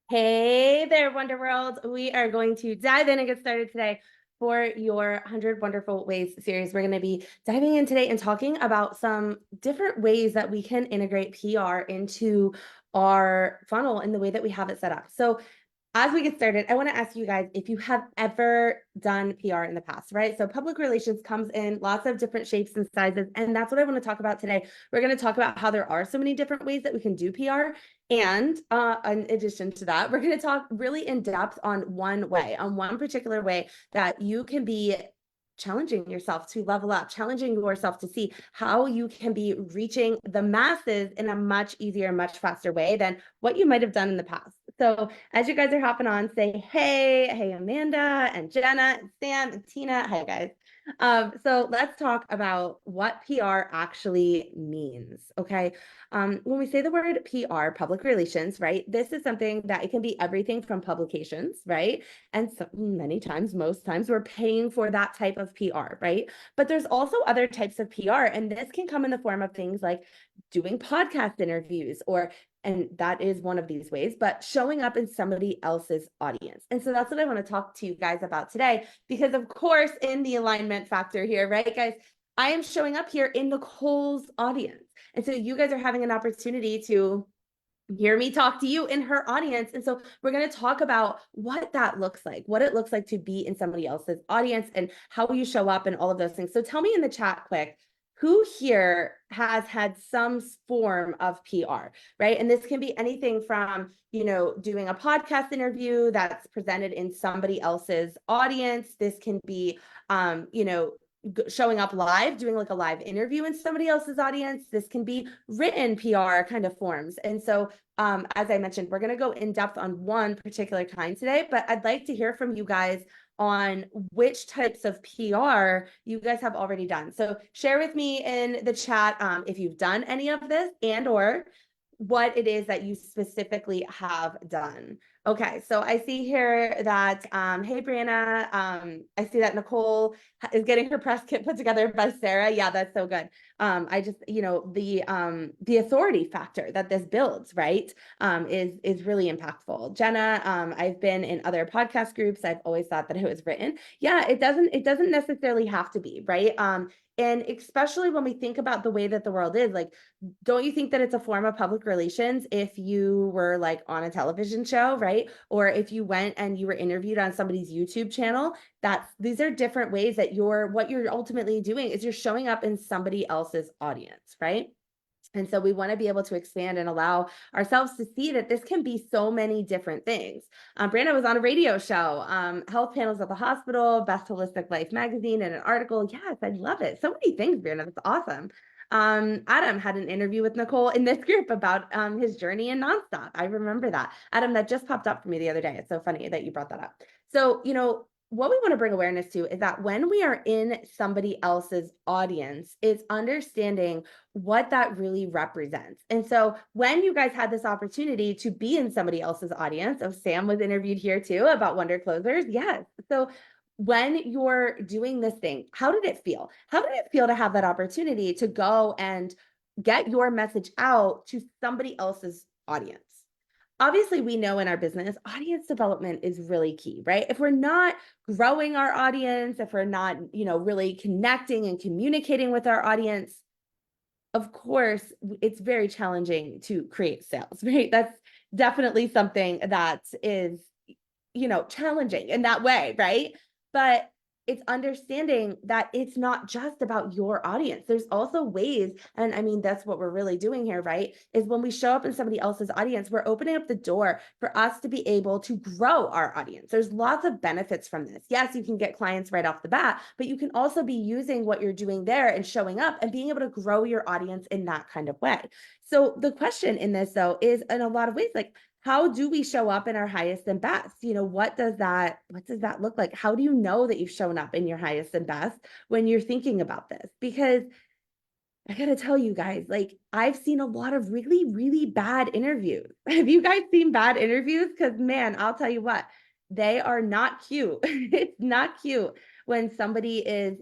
Hey there, Wonder World. We are going to dive in and get started today for your 100 Wonderful Ways series. We're going to be diving in today and talking about some different ways that we can integrate PR into our funnel in the way that we have it set up. So, as we get started, I want to ask you guys if you have ever done PR in the past, right? So public relations comes in lots of different shapes and sizes, and that's what I want to talk about today. We're going to talk about how there are so many different ways that we can do PR. And in addition to that, we're going to talk really in depth on one particular way that you can be challenging yourself to level up, challenging yourself to see how you can be reaching the masses in a much easier, much faster way than what you might have done in the past. So as you guys are hopping on, say hey Amanda and Jenna and Sam and Tina. Hi guys. So let's talk about what PR actually means. Okay. When we say the word PR, public relations, right? This is something that it can be everything from publications, right? And so many times, most times, we're paying for that type of PR, right? But there's also other types of PR, and this can come in the form of things like doing podcast interviews and that is one of these ways, but showing up in somebody else's audience. And so that's what I want to talk to you guys about today, because of course, in the alignment factor here, right, guys, I am showing up here in Nicole's audience. And so you guys are having an opportunity to hear me talk to you in her audience. And so we're going to talk about what that looks like, what it looks like to be in somebody else's audience and how you show up and all of those things. So tell me in the chat quick, who here has had some form of PR, right? And this can be anything from, doing a podcast interview that's presented in somebody else's audience. This can be, showing up live, doing like a live interview in somebody else's audience. This can be written PR kind of forms. And so, as I mentioned, we're going to go in depth on one particular kind today, but I'd like to hear from you guys on which types of PR you guys have already done. So share with me in the chat if you've done any of this and or what it is that you specifically have done. Okay, so I see here that, hey, Brianna, I see that Nicole is getting her press kit put together by Sarah. Yeah, that's so good. I just, the authority factor that this builds, right, is really impactful. Jenna, I've been in other podcast groups. I've always thought that it was written. Yeah, it doesn't necessarily have to be, right? And especially when we think about the way that the world is, like, don't you think that it's a form of public relations if you were like on a television show, right? Or if you went and you were interviewed on somebody's YouTube channel? These are different ways that what you're ultimately doing is you're showing up in somebody else's audience, right? And so we want to be able to expand and allow ourselves to see that this can be so many different things. Brandon was on a radio show, health panels at the hospital, Best Holistic Life magazine, and an article. Yes, I love it. So many things, Brandon. That's awesome. Adam had an interview with Nicole in this group about his journey in nonstop. I remember that. Adam, that just popped up for me the other day. It's so funny that you brought that up. So, what we want to bring awareness to is that when we are in somebody else's audience, it's understanding what that really represents. And so when you guys had this opportunity to be in somebody else's audience, Sam was interviewed here too about Wonder Closers. Yes. So when you're doing this thing, how did it feel? How did it feel to have that opportunity to go and get your message out to somebody else's audience? Obviously, we know in our business, audience development is really key, right? If we're not growing our audience, if we're not, really connecting and communicating with our audience, of course, it's very challenging to create sales, right? That's definitely something that is, challenging in that way, right? But it's understanding that it's not just about your audience. There's also ways, and I mean, that's what we're really doing here, right? Is when we show up in somebody else's audience, we're opening up the door for us to be able to grow our audience. There's lots of benefits from this. Yes, you can get clients right off the bat, but you can also be using what you're doing there and showing up and being able to grow your audience in that kind of way. So the question in this, though, is in a lot of ways, like, how do we show up in our highest and best? What does that look like? How do you know that you've shown up in your highest and best when you're thinking about this? Because I got to tell you guys, like, I've seen a lot of really, really bad interviews. Have you guys seen bad interviews? Because man, I'll tell you what, they are not cute. It's not cute when somebody is,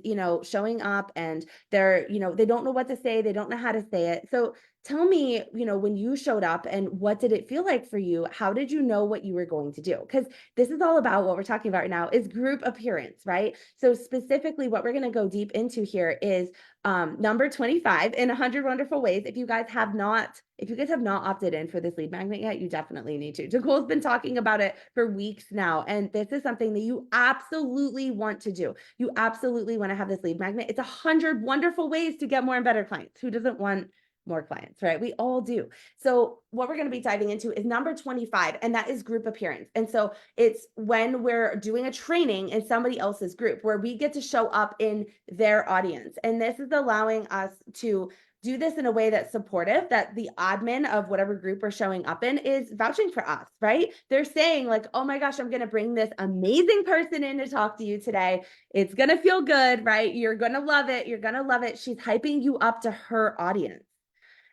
showing up and they're, they don't know what to say. They don't know how to say it. So tell me, when you showed up and what did it feel like for you? How did you know what you were going to do? Because this is all about what we're talking about right now is group appearance, right? So specifically what we're going to go deep into here is number 25 in 100 wonderful ways. If you guys have not opted in for this lead magnet yet, you definitely need to. Nicole's been talking about it for weeks now, and this is something that you absolutely want to do. You absolutely want to have this lead magnet. It's 100 wonderful ways to get more and better clients. Who doesn't want more clients, right? We all do. So what we're going to be diving into is number 25, and that is group appearance. And so it's when we're doing a training in somebody else's group where we get to show up in their audience. And this is allowing us to do this in a way that's supportive, that the admin of whatever group we're showing up in is vouching for us, right? They're saying like, oh my gosh, I'm going to bring this amazing person in to talk to you today. It's going to feel good, right? You're going to love it. You're going to love it. She's hyping you up to her audience.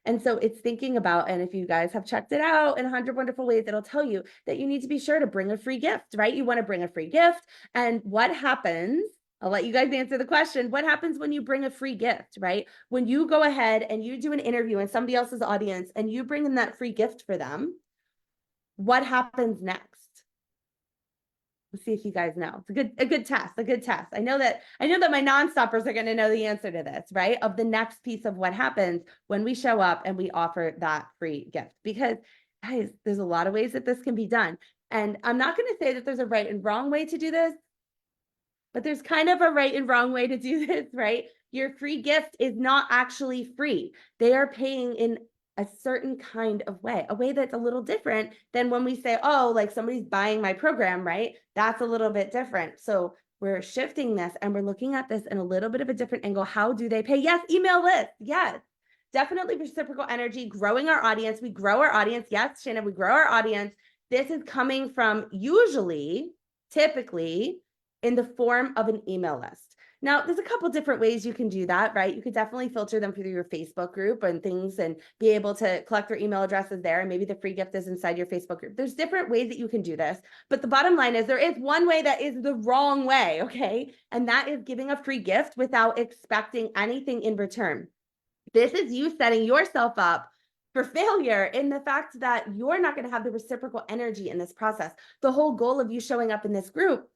And so it's thinking about, and if you guys have checked it out in 100 wonderful ways, it'll tell you that you need to be sure to bring a free gift, right? You want to bring a free gift. And what happens? I'll let you guys answer the question. What happens when you bring a free gift, right? When you go ahead and you do an interview in somebody else's audience and you bring in that free gift for them, what happens next? Let's see if you guys know. It's a good test. I know that my non-stoppers are going to know the answer to this, right? Of the next piece of what happens when we show up and we offer that free gift. Because guys, there's a lot of ways that this can be done. And I'm not going to say that there's a right and wrong way to do this, but there's kind of a right and wrong way to do this, right? Your free gift is not actually free. They are paying in a certain kind of way, a way that's a little different than when we say, oh, like somebody's buying my program, right? That's a little bit different. So we're shifting this and we're looking at this in a little bit of a different angle. How do they pay? Yes, email list. Yes, definitely reciprocal energy, growing our audience. We grow our audience. Yes, Shannon, we grow our audience. This is coming from typically in the form of an email list. Now, there's a couple different ways you can do that, right? You could definitely filter them through your Facebook group and things and be able to collect their email addresses there. And maybe the free gift is inside your Facebook group. There's different ways that you can do this. But the bottom line is there is one way that is the wrong way, okay? And that is giving a free gift without expecting anything in return. This is you setting yourself up for failure in the fact that you're not going to have the reciprocal energy in this process. The whole goal of you showing up in this group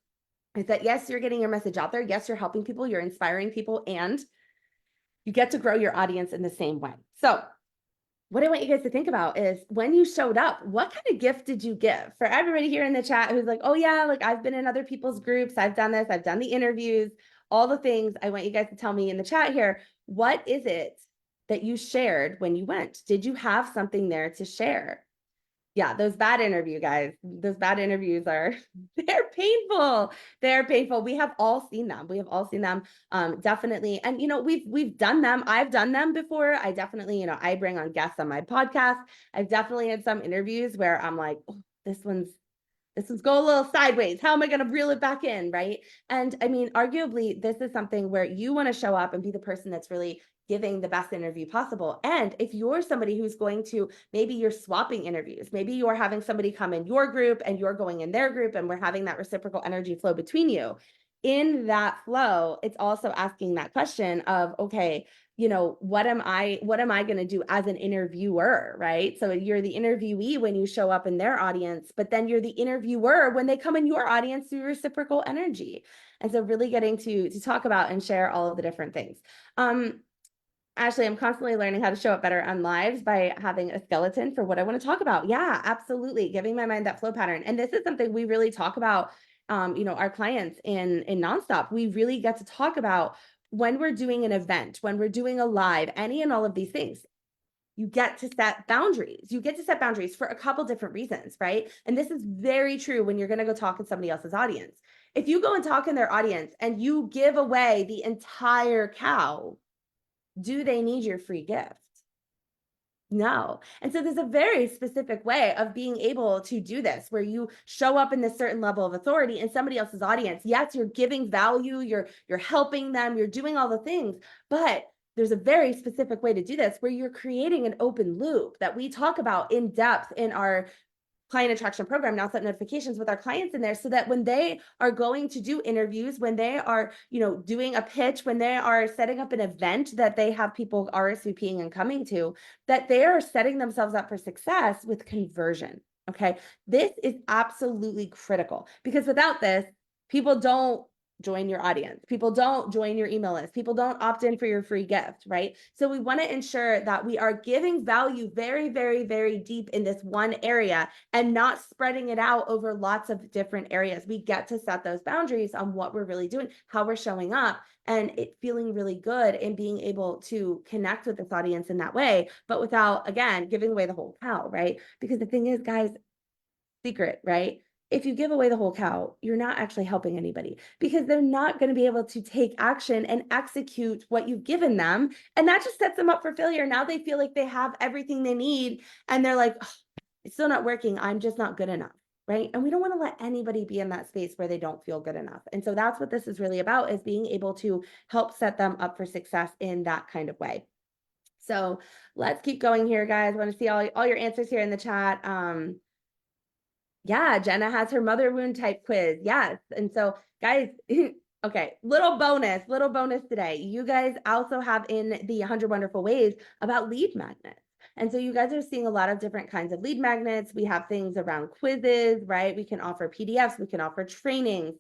is that, yes, you're getting your message out there. Yes, you're helping people, you're inspiring people, and you get to grow your audience in the same way. So what I want you guys to think about is when you showed up, what kind of gift did you give? For everybody here in the chat who's like, oh yeah, like I've been in other people's groups, I've done this, I've done the interviews, all the things. I want you guys to tell me in the chat here, what is it that you shared when you went? Did you have something there to share? Yeah, those bad interviews are, they're painful. They're painful. We have all seen them. Definitely. And, we've done them. I've done them before. I definitely, I bring on guests on my podcast. I've definitely had some interviews where I'm like, oh, this one's go a little sideways. How am I going to reel it back in? Right. And I mean, arguably, this is something where you want to show up and be the person that's really giving the best interview possible. And if you're somebody who's going to, maybe you're swapping interviews, maybe you're having somebody come in your group and you're going in their group and we're having that reciprocal energy flow between you. In that flow, it's also asking that question of, okay, what am I going to do as an interviewer, right? So you're the interviewee when you show up in their audience, but then you're the interviewer when they come in your audience through reciprocal energy. And so really getting to talk about and share all of the different things. Ashley, I'm constantly learning how to show up better on lives by having a skeleton for what I want to talk about. Yeah, absolutely. Giving my mind that flow pattern. And this is something we really talk about, our clients in Nonstop. We really get to talk about when we're doing an event, when we're doing a live, any and all of these things. You get to set boundaries. You get to set boundaries for a couple different reasons, right? And this is very true when you're going to go talk in somebody else's audience. If you go and talk in their audience and you give away the entire cow, do they need your free gift? No. And so there's a very specific way of being able to do this where you show up in this certain level of authority in somebody else's audience. Yes, you're giving value, you're helping them, you're doing all the things, but there's a very specific way to do this where you're creating an open loop that we talk about in depth in our client attraction program, now set notifications with our clients in there so that when they are going to do interviews, when they are, doing a pitch, when they are setting up an event that they have people RSVPing and coming to, that they are setting themselves up for success with conversion. Okay. This is absolutely critical because without this, people don't join your audience. People don't join your email list. People don't opt in for your free gift, right? So we want to ensure that we are giving value very, very, very deep in this one area and not spreading it out over lots of different areas. We get to set those boundaries on what we're really doing, how we're showing up, and it feeling really good and being able to connect with this audience in that way, but without, again, giving away the whole cow, right? Because the thing is, guys, secret, right? If you give away the whole cow, you're not actually helping anybody because they're not going to be able to take action and execute what you've given them. And that just sets them up for failure. Now they feel like they have everything they need and they're like, oh, it's still not working. I'm just not good enough. Right. And we don't want to let anybody be in that space where they don't feel good enough. And so that's what this is really about, is being able to help set them up for success in that kind of way. So let's keep going here, guys. I want to see all your answers here in the chat. Yeah, Jenna has her mother wound type quiz. Yes. And so, guys, okay, little bonus today. You guys also have in the 100 Wonderful Ways about lead magnets. And so you guys are seeing a lot of different kinds of lead magnets. We have things around quizzes, right? We can offer PDFs, we can offer trainings.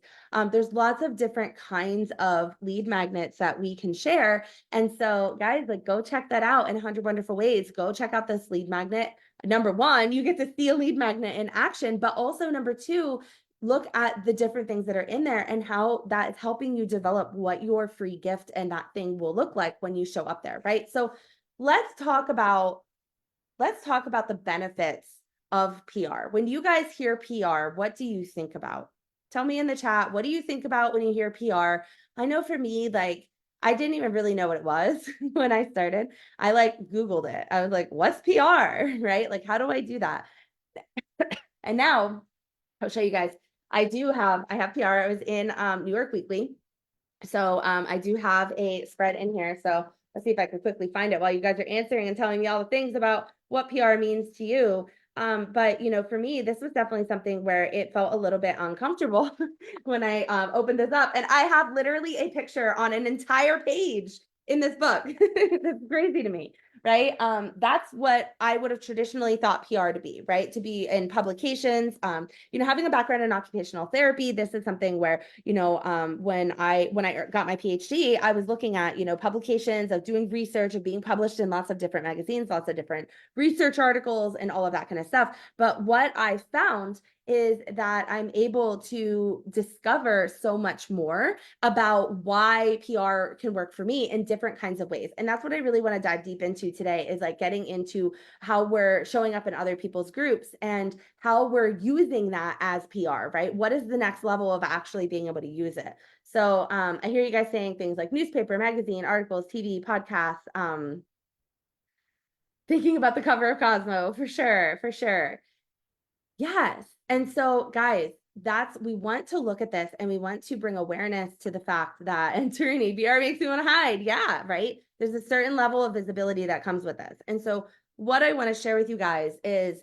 There's lots of different kinds of lead magnets that we can share. And so, guys, like, go check that out in 100 Wonderful Ways. Go check out this lead magnet. Number one, you get to see a lead magnet in action, but also number two, look at the different things that are in there and how that is helping you develop what your free gift and that thing will look like when you show up there, right? So let's talk about the benefits of PR. When you guys hear PR, what do you think about? Tell me in the chat, what do you think about when you hear PR? I know for me, like, I didn't even really know what it was when I started. I Googled it. I was like, what's PR, right? Like, how do I do that? And now I'll show you guys. I have PR. I was in New York Weekly. So I do have a spread in here. So let's see if I can quickly find it while you guys are answering and telling me all the things about what PR means to you. But for me, this was definitely something where it felt a little bit uncomfortable when I opened this up. And I have literally a picture on an entire page in this book. That's crazy to me, right? That's what I would have traditionally thought PR to be, right? To be in publications, having a background in occupational therapy. This is something where, when I got my PhD, I was looking at, publications, of doing research, of being published in lots of different magazines, lots of different research articles and all of that kind of stuff. But what I found is that I'm able to discover so much more about why PR can work for me in different kinds of ways. And that's what I really want to dive deep into today, is like getting into how we're showing up in other people's groups and how we're using that as PR, right? What is the next level of actually being able to use it? So I hear you guys saying things like newspaper, magazine, articles, TV, podcasts, thinking about the cover of Cosmo, for sure. Yes. And so, guys, we want to look at this and we want to bring awareness to the fact that entering ABR makes you want to hide. Yeah, right. There's a certain level of visibility that comes with this. And so what I want to share with you guys is,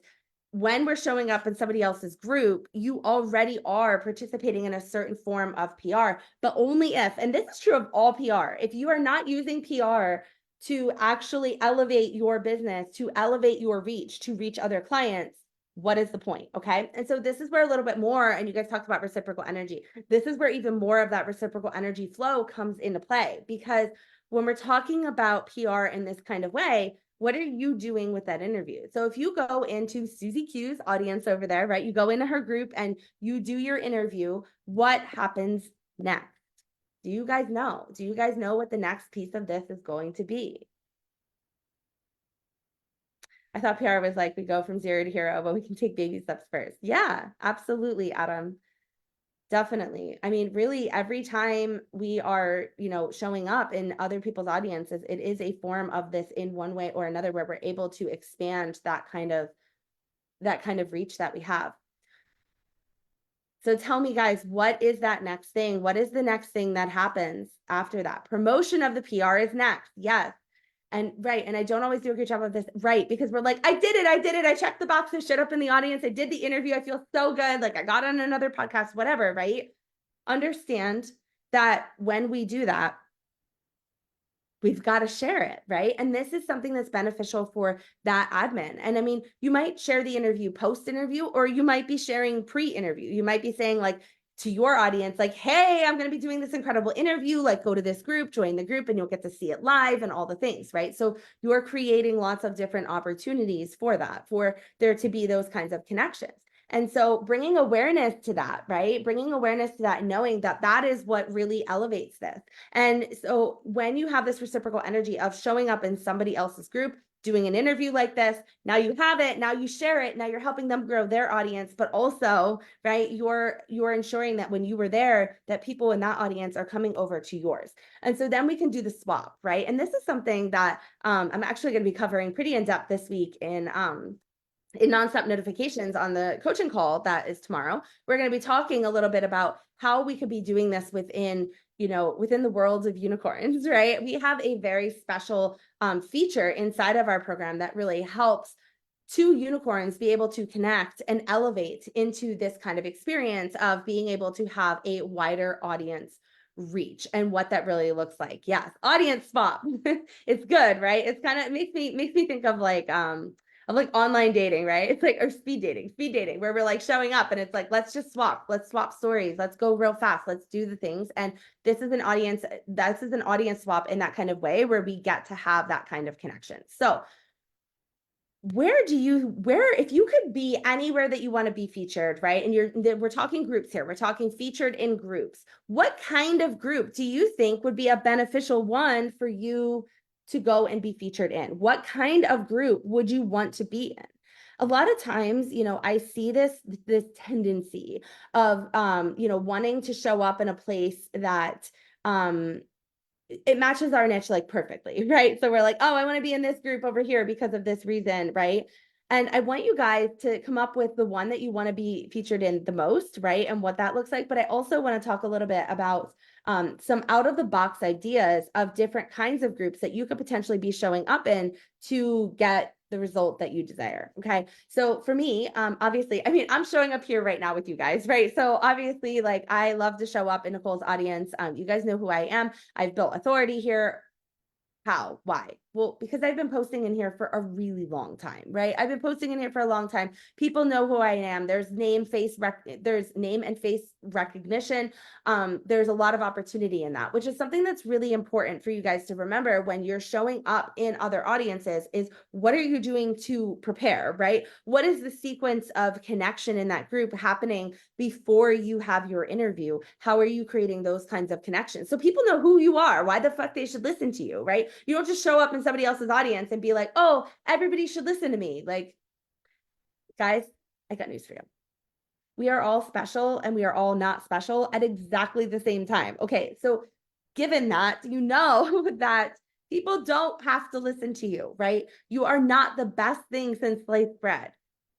when we're showing up in somebody else's group, you already are participating in a certain form of PR, but only if, and this is true of all PR, if you are not using PR to actually elevate your business, to elevate your reach, to reach other clients, what is the point? Okay. And so this is where a little bit more, and you guys talked about reciprocal energy. This is where even more of that reciprocal energy flow comes into play, because when we're talking about PR in this kind of way, what are you doing with that interview? So if you go into Susie Q's audience over there, right, you go into her group and you do your interview, what happens next? Do you guys know? Do you guys know what the next piece of this is going to be? I thought PR was like, we go from 0 to hero, but we can take baby steps first. Yeah, absolutely, Adam. Definitely. I mean, really, every time we are, showing up in other people's audiences, it is a form of this in one way or another, where we're able to expand that kind of reach that we have. So tell me, guys, what is that next thing? What is the next thing that happens after that? Promotion of the PR is next. Yes. And right. And I don't always do a good job of this. Right. Because we're like, I did it. I checked the box. I showed up in the audience. I did the interview. I feel so good. Like I got on another podcast, whatever. Right. Understand that when we do that, we've got to share it, right? And this is something that's beneficial for that admin. And I mean, you might share the interview post interview, or you might be sharing pre interview. You might be saying, like, to your audience, like, hey, I'm going to be doing this incredible interview. Like, go to this group, join the group, and you'll get to see it live and all the things, right? So you're creating lots of different opportunities for that, for there to be those kinds of connections. And so bringing awareness to that, right? Bringing awareness to that, knowing that that is what really elevates this. And so when you have this reciprocal energy of showing up in somebody else's group, doing an interview like this, now you have it, now you share it, now you're helping them grow their audience, but also, right, you're ensuring that when you were there, that people in that audience are coming over to yours. And so then we can do the swap, right? And this is something that I'm actually going to be covering pretty in depth this week in nonstop notifications on the coaching call that is tomorrow. We're going to be talking a little bit about how we could be doing this within the world of unicorns, right? We have a very special feature inside of our program that really helps two unicorns be able to connect and elevate into this kind of experience of being able to have a wider audience reach and what that really looks like. Yes, audience swap. It's good, right? It's kind of makes me think of like online dating, right? It's like, or speed dating, where we're like showing up and it's like, let's swap stories. Let's go real fast. Let's do the things. And this is an audience swap in that kind of way where we get to have that kind of connection. So if you could be anywhere that you want to be featured, right? And we're talking groups here. We're talking featured in groups. What kind of group do you think would be a beneficial one for you to go and be featured in? What kind of group would you want to be in? A lot of times, I see this tendency of, wanting to show up in a place that, it matches our niche like perfectly, right? So we're like, oh, I want to be in this group over here because of this reason, right? And I want you guys to come up with the one that you want to be featured in the most, right? And what that looks like. But I also want to talk a little bit about some out of the box ideas of different kinds of groups that you could potentially be showing up in to get the result that you desire. Okay. So for me, obviously, I mean, I'm showing up here right now with you guys, right? So obviously, like, I love to show up in Nicole's audience. You guys know who I am. I've built authority here. How? Why? Well, because I've been posting in here for a really long time, right? I've been posting in here for a long time. People know who I am. There's name and face recognition. There's a lot of opportunity in that, which is something that's really important for you guys to remember when you're showing up in other audiences is what are you doing to prepare, right? What is the sequence of connection in that group happening before you have your interview? How are you creating those kinds of connections? So people know who you are, why the fuck they should listen to you, right? You don't just show up in somebody else's audience and be like, oh, everybody should listen to me. Like, guys, I got news for you. We are all special and we are all not special at exactly the same time. Okay, so given that, you know that people don't have to listen to you, right? You are not the best thing since sliced bread,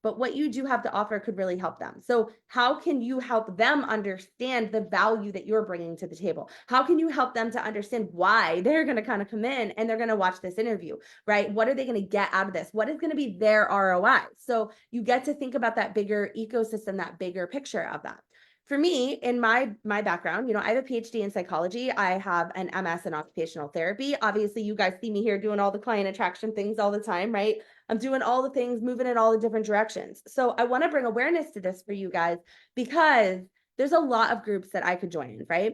but what you do have to offer could really help them. So how can you help them understand the value that you're bringing to the table? How can you help them to understand why they're going to kind of come in and they're going to watch this interview, right? What are they going to get out of this? What is going to be their ROI? So you get to think about that bigger ecosystem, that bigger picture of that. For me, in my background, I have a PhD in psychology. I have an MS in occupational therapy. Obviously, you guys see me here doing all the client attraction things all the time, right? I'm doing all the things, moving in all the different directions. So I want to bring awareness to this for you guys because there's a lot of groups that I could join, right?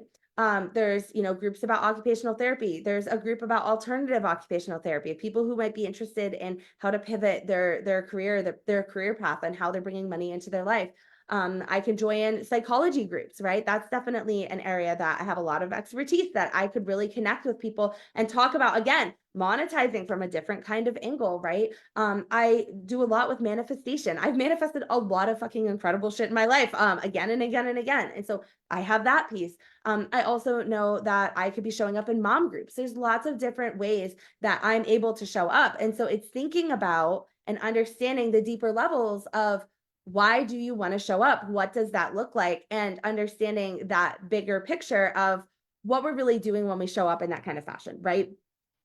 There's, groups about occupational therapy. There's a group about alternative occupational therapy, people who might be interested in how to pivot their career path and how they're bringing money into their life. I can join psychology groups, right? That's definitely an area that I have a lot of expertise that I could really connect with people and talk about, again, monetizing from a different kind of angle, right? I do a lot with manifestation. I've manifested a lot of fucking incredible shit in my life, again and again and again. And so I have that piece. I also know that I could be showing up in mom groups. There's lots of different ways that I'm able to show up. And so it's thinking about and understanding the deeper levels of why do you want to show up? What does that look like? And understanding that bigger picture of what we're really doing when we show up in that kind of fashion, right?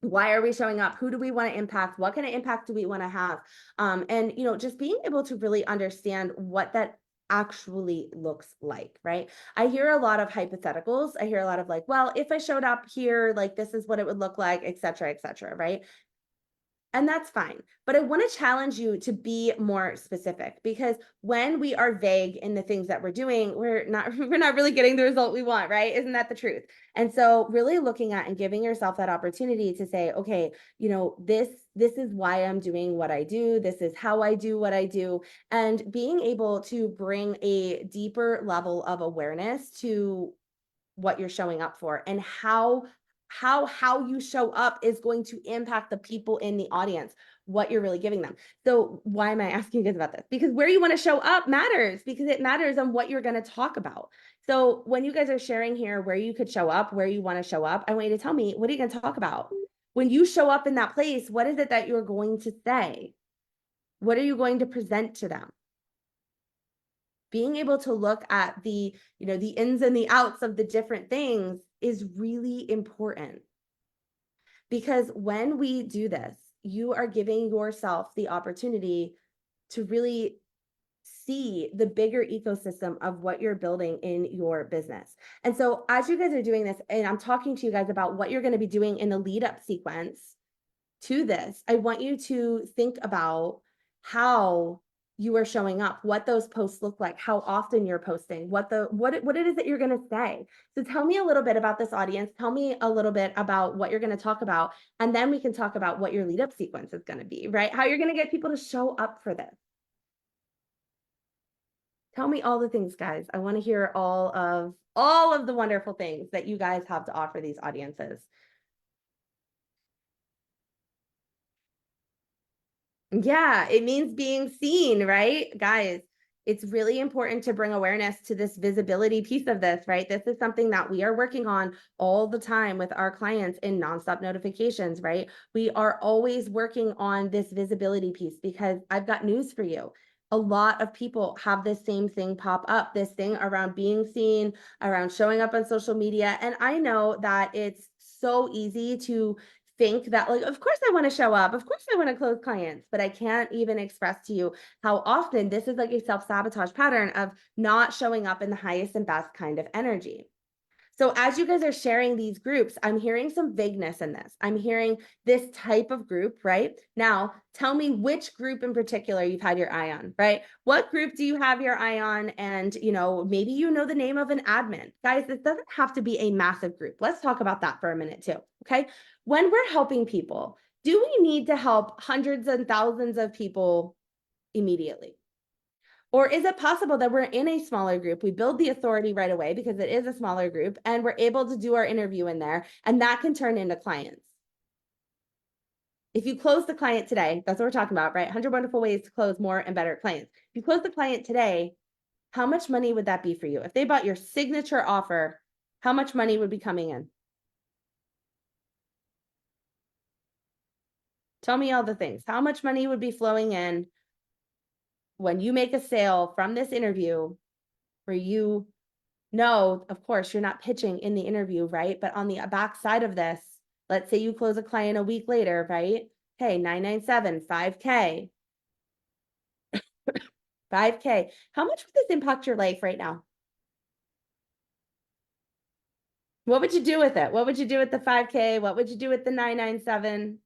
Why are we showing up? Who do we want to impact? What kind of impact do we want to have? And just being able to really understand what that actually looks like, right? I hear a lot of hypotheticals. I hear a lot of like, well, if I showed up here, like this is what it would look like, et cetera, right? And that's fine. But I want to challenge you to be more specific, because when we are vague in the things that we're doing, we're not we're not really getting the result we want, right? Isn't that the truth? And so really looking at and giving yourself that opportunity to say, okay, this is why I'm doing what I do. This is how I do what I do, and being able to bring a deeper level of awareness to what you're showing up for, and how you show up is going to impact the people in the audience, what you're really giving them. So why am I asking you guys about this? Because where you want to show up matters, because it matters on what you're going to talk about. So when you guys are sharing here where you could show up, where you want to show up, I want you to tell me, what are you going to talk about? When you show up in that place, what is it that you're going to say? What are you going to present to them? Being able to look at the ins and the outs of the different things is really important, because when we do this, you are giving yourself the opportunity to really see the bigger ecosystem of what you're building in your business. And so as you guys are doing this, and I'm talking to you guys about what you're going to be doing in the lead up sequence to this, I want you to think about how you are showing up, what those posts look like, how often you're posting, what it is that you're going to say. So tell me a little bit about this audience. Tell me a little bit about what you're going to talk about, and then we can talk about what your lead up sequence is going to be, right? How you're going to get people to show up for this. Tell me all the things, guys. I want to hear all of the wonderful things that you guys have to offer these audiences. Yeah, it means being seen, right? Guys, it's really important to bring awareness to this visibility piece of this, right? This is something that we are working on all the time with our clients in nonstop notifications, right? We are always working on this visibility piece, because I've got news for you. A lot of people have this same thing pop up, this thing around being seen, around showing up on social media. And I know that it's so easy to think that, like, of course I want to show up, of course I want to close clients, but I can't even express to you how often this is like a self-sabotage pattern of not showing up in the highest and best kind of energy. So as you guys are sharing these groups, I'm hearing some vagueness in this. I'm hearing this type of group, right? Now, tell me which group in particular you've had your eye on, right? What group do you have your eye on? And, maybe you know the name of an admin. Guys, this doesn't have to be a massive group. Let's talk about that for a minute too, okay? When we're helping people, do we need to help hundreds and thousands of people immediately? Or is it possible that we're in a smaller group, we build the authority right away because it is a smaller group, and we're able to do our interview in there, and that can turn into clients? If you close the client today, that's what we're talking about, right? 100 wonderful ways to close more and better clients. If you close the client today, how much money would that be for you? If they bought your signature offer, how much money would be coming in? Tell me all the things. How much money would be flowing in when you make a sale from this interview, where you know, of course, you're not pitching in the interview, right? But on the back side of this, let's say you close a client a week later, right? Okay, 997, 5K, 5K. How much would this impact your life right now? What would you do with it? What would you do with the 5K? What would you do with the 997?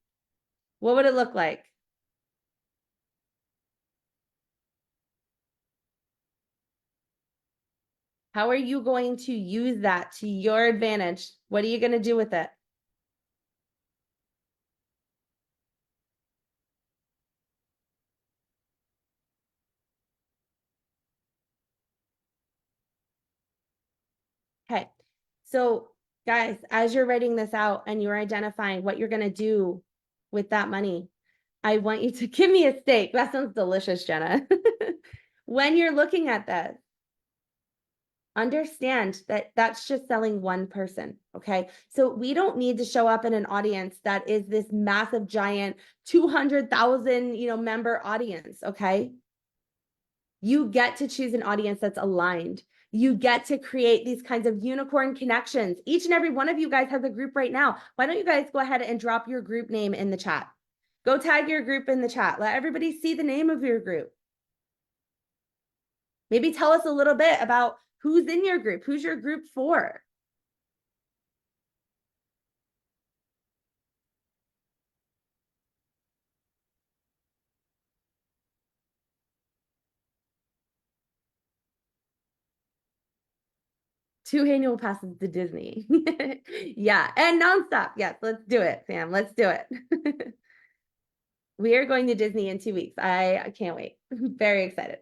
What would it look like? How are you going to use that to your advantage? What are you going to do with it? Okay. So, guys, as you're writing this out and you're identifying what you're going to do with that money, I want you to give me a steak. That sounds delicious, Jenna. When you're looking at this, understand that that's just selling one person. Okay. So we don't need to show up in an audience that is this massive, giant 200,000, member audience. Okay. You get to choose an audience that's aligned. You get to create these kinds of unicorn connections. Each and every one of you guys has a group right now. Why don't you guys go ahead and drop your group name in the chat? Go tag your group in the chat. Let everybody see the name of your group. Maybe tell us a little bit about who's in your group. Who's your group for? Two annual passes to Disney. Yeah, and nonstop. Yes, let's do it, Sam. Let's do it. We are going to Disney in 2 weeks. I can't wait. I'm very excited.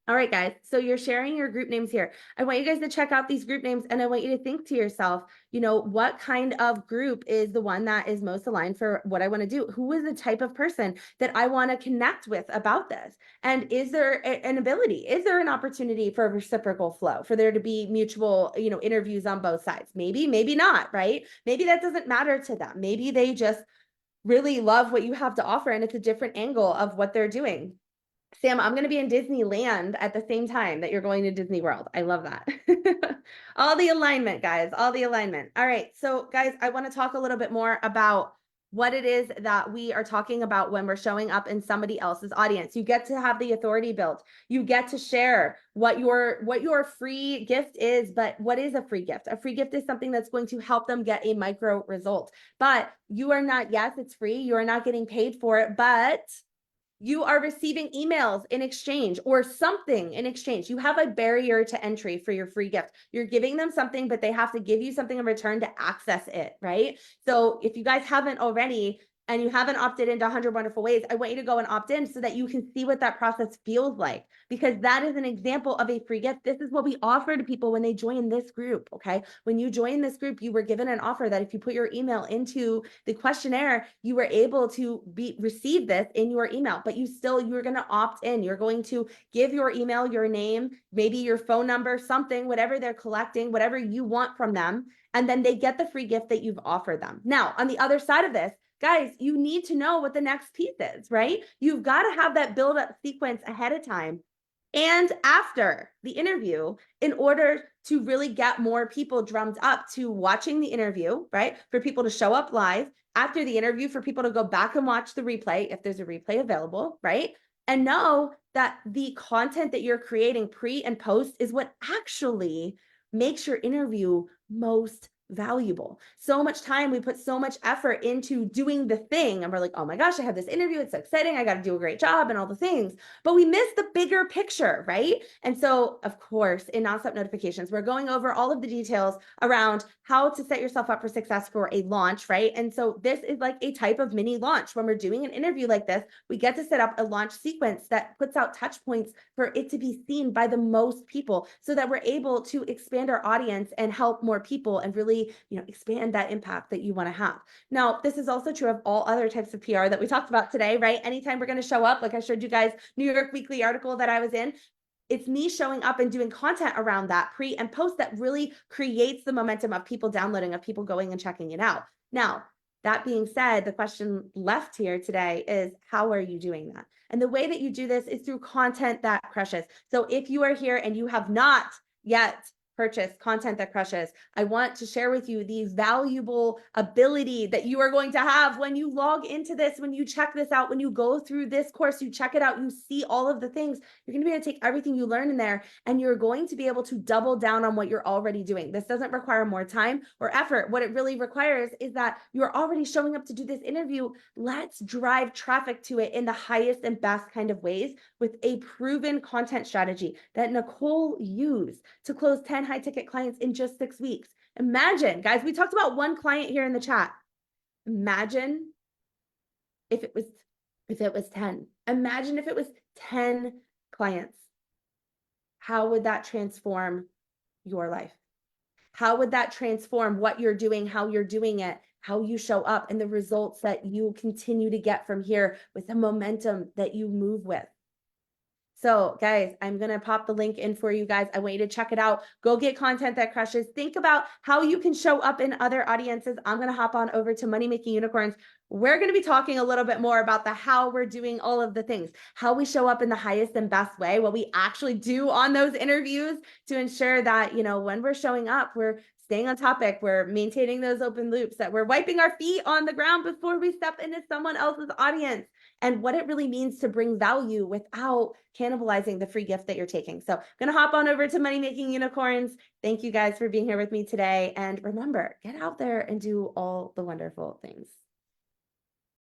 All right, guys. So you're sharing your group names here. I want you guys to check out these group names, and I want you to think to yourself, what kind of group is the one that is most aligned for what I want to do? Who is the type of person that I want to connect with about this? And is there an ability? Is there an opportunity for reciprocal flow, for there to be mutual, interviews on both sides? Maybe, maybe not, right? Maybe that doesn't matter to them. Maybe they just really love what you have to offer, and it's a different angle of what they're doing. Sam, I'm going to be in Disneyland at the same time that you're going to Disney World. I love that. All the alignment, guys, all the alignment. All right. So, guys, I want to talk a little bit more about what it is that we are talking about when we're showing up in somebody else's audience. You get to have the authority built. You get to share what your free gift is. But what is a free gift? A free gift is something that's going to help them get a micro result. But you are not, yes, it's free. You are not getting paid for it, but you are receiving emails in exchange or something in exchange. You have a barrier to entry for your free gift. You're giving them something, but they have to give you something in return to access it, right? So if you guys haven't already, and you haven't opted into 100 Wonderful Ways, I want you to go and opt in so that you can see what that process feels like, because that is an example of a free gift. This is what we offer to people when they join this group, okay? When you join this group, you were given an offer that if you put your email into the questionnaire, you were able to receive this in your email, but you're going to opt in. You're going to give your email, your name, maybe your phone number, something, whatever they're collecting, whatever you want from them, and then they get the free gift that you've offered them. Now, on the other side of this, guys, you need to know what the next piece is, right? You've got to have that build up sequence ahead of time and after the interview in order to really get more people drummed up to watching the interview, right? For people to show up live after the interview, for people to go back and watch the replay if there's a replay available, right? And know that the content that you're creating pre and post is what actually makes your interview most valuable. So much time, we put so much effort into doing the thing, and we're like, oh my gosh, I have this interview, it's so exciting, I got to do a great job and all the things, but we miss the bigger picture, right? And so, of course, in Nonstop Notifications, we're going over all of the details around how to set yourself up for success for a launch, right? And so this is like a type of mini launch. When we're doing an interview like this, we get to set up a launch sequence that puts out touch points for it to be seen by the most people, so that we're able to expand our audience and help more people and really, expand that impact that you want to have. Now, this is also true of all other types of PR that we talked about today, right? Anytime we're going to show up, like I showed you guys, New York Weekly article that I was in, it's me showing up and doing content around that pre and post that really creates the momentum of people downloading, of people going and checking it out. Now, that being said, the question left here today is, how are you doing that? And the way that you do this is through content that crushes. So if you are here and you have not yet purchase content that crushes, I want to share with you the valuable ability that you are going to have when you log into this, when you check this out, when you go through this course, you check it out, you see all of the things. You're going to be able to take everything you learn in there, and you're going to be able to double down on what you're already doing. This doesn't require more time or effort. What it really requires is that you're already showing up to do this interview. Let's drive traffic to it in the highest and best kind of ways with a proven content strategy that Nicole used to close 10 high ticket clients in just 6 weeks. Imagine, guys, we talked about one client here in the chat. Imagine if it was 10. Imagine if it was 10 clients. How would that transform your life? How would that transform what you're doing, how you're doing it, how you show up, and the results that you continue to get from here with the momentum that you move with? So, guys, I'm going to pop the link in for you guys. I want you to check it out. Go get content that crushes. Think about how you can show up in other audiences. I'm going to hop on over to Money Making Unicorns. We're going to be talking a little bit more about the how we're doing all of the things, how we show up in the highest and best way, what we actually do on those interviews to ensure that, when we're showing up, we're staying on topic, we're maintaining those open loops, that we're wiping our feet on the ground before we step into someone else's audience, and what it really means to bring value without cannibalizing the free gift that you're taking. So I'm going to hop on over to Money Making Unicorns. Thank you guys for being here with me today. And remember, get out there and do all the wonderful things.